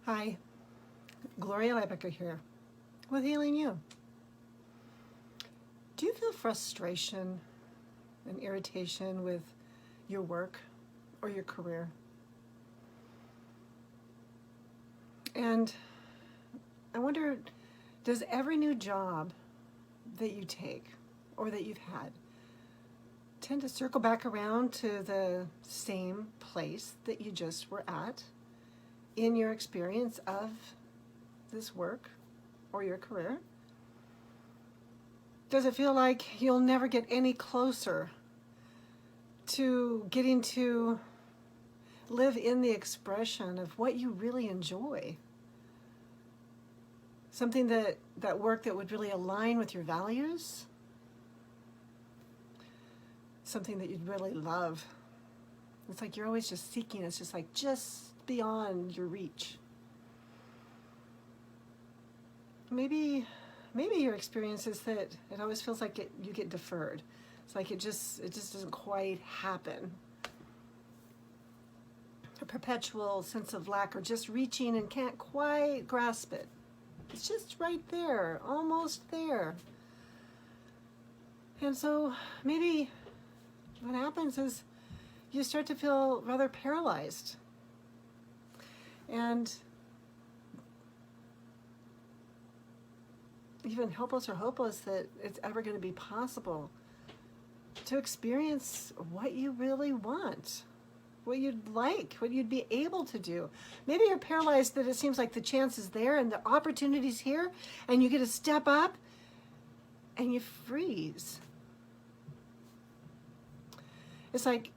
Hi, Gloria Lybecker here with Healing You. Do you feel frustration and irritation with your work or your career? And I wonder, does every new job that you take or that you've had tend to circle back around to the same place that you just were at in your experience of this work or your career? Does it feel like you'll never get any closer to getting to live in the expression of what you really enjoy? Something that work that would really align with your values? Something that you'd really love. It's like you're always just seeking, it's just like just beyond your reach. Maybe your experience is that it always feels like you get deferred. It's like it just doesn't quite happen. A perpetual sense of lack or just reaching and can't quite grasp it. It's just right there, almost there. And so maybe what happens is you start to feel rather paralyzed. And even helpless or hopeless that it's ever going to be possible to experience what you really want, what you'd like, what you'd be able to do. Maybe you're paralyzed that it seems like the chance is there and the opportunity's here and you get to step up and you freeze. It's like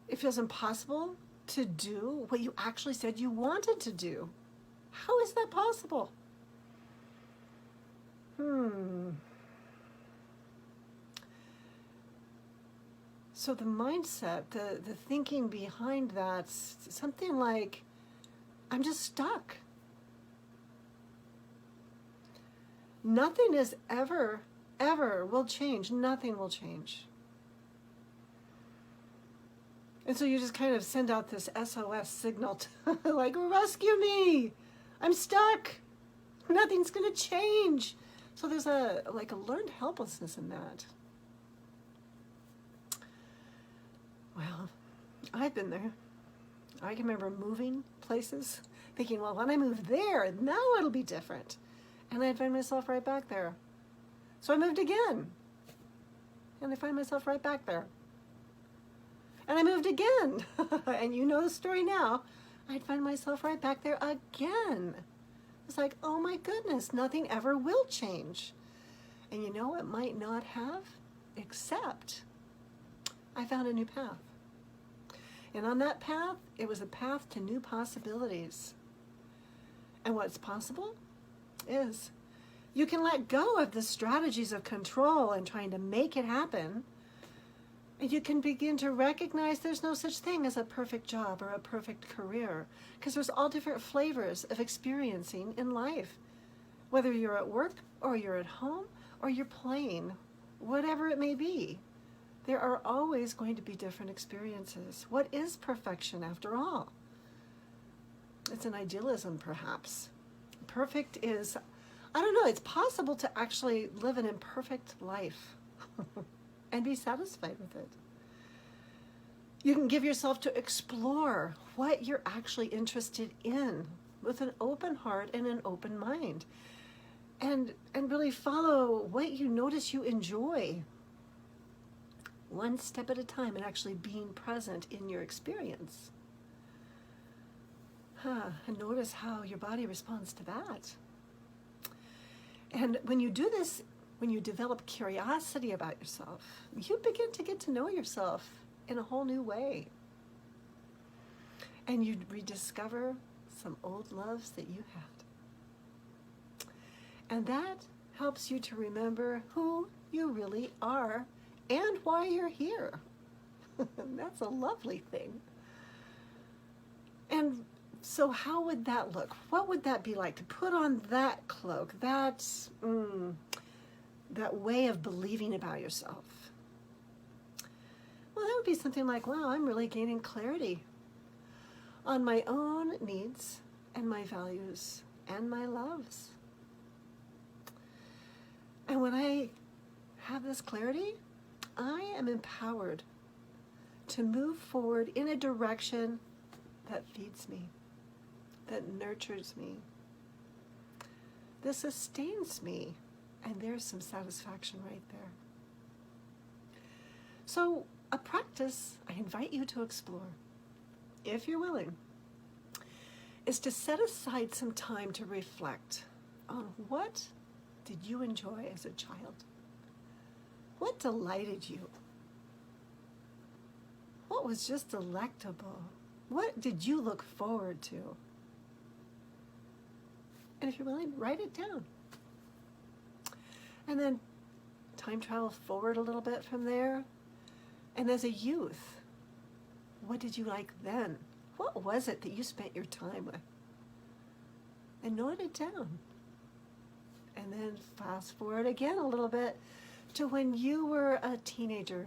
it feels impossible to do what you actually said you wanted to do. How is that possible? So the mindset, the thinking behind that's something like, I'm just stuck. Nothing is ever will change. Nothing will change. And so you just kind of send out this SOS signal to like, rescue me. I'm stuck. Nothing's going to change. So there's a learned helplessness in that. Well, I've been there. I can remember moving places, thinking, well, when I move there, now it'll be different. And I'd find myself right back there. So I moved again. And I find myself right back there. And I moved again. And you know the story now. I'd find myself right back there again. It's like, oh my goodness, nothing ever will change. And you know, it might not have, except I found a new path. And on that path, it was a path to new possibilities. And what's possible is you can let go of the strategies of control and trying to make it happen. And you can begin to recognize there's no such thing as a perfect job or a perfect career, because there's all different flavors of experiencing in life. Whether you're at work or you're at home or you're playing, whatever it may be, there are always going to be different experiences. What is perfection after all? It's an idealism, perhaps. Perfect is, I don't know, it's possible to actually live an imperfect life. And be satisfied with it. You can give yourself to explore what you're actually interested in with an open heart and an open mind. And really follow what you notice you enjoy. One step at a time and actually being present in your experience. And notice how your body responds to that. And when you do this, when you develop curiosity about yourself, you begin to get to know yourself in a whole new way. And you rediscover some old loves that you had. And that helps you to remember who you really are and why you're here. That's a lovely thing. And so how would that look? What would that be like to put on that cloak, that way of believing about yourself? Well, that would be something like, wow, I'm really gaining clarity on my own needs and my values and my loves. And when I have this clarity, I am empowered to move forward in a direction that feeds me, that nurtures me, that sustains me, and there's some satisfaction right there. So a practice I invite you to explore, if you're willing, is to set aside some time to reflect on what did you enjoy as a child? What delighted you? What was just delectable? What did you look forward to? And if you're willing, write it down. And then time travel forward a little bit from there. And as a youth, what did you like then? What was it that you spent your time with? And note it down. And then fast forward again a little bit to when you were a teenager,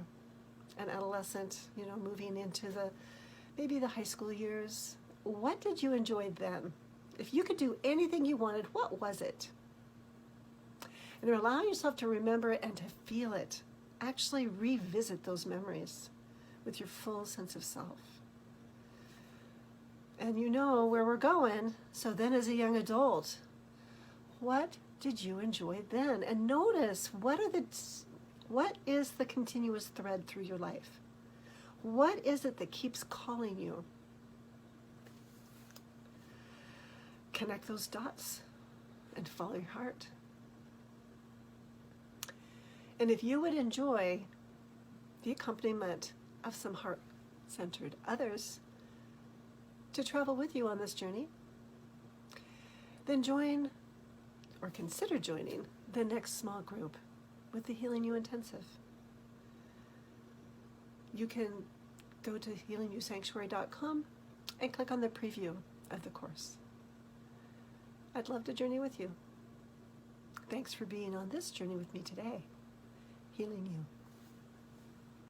an adolescent, moving into maybe the high school years. What did you enjoy then? If you could do anything you wanted, what was it? And allow yourself to remember it and to feel it. Actually revisit those memories with your full sense of self. And you know where we're going. So then as a young adult, what did you enjoy then? And notice what is the continuous thread through your life? What is it that keeps calling you? Connect those dots and follow your heart. And if you would enjoy the accompaniment of some heart-centered others to travel with you on this journey, then join or consider joining the next small group with the Healing You Intensive. You can go to healingyousanctuary.com and click on the preview of the course. I'd love to journey with you. Thanks for being on this journey with me today. Healing you.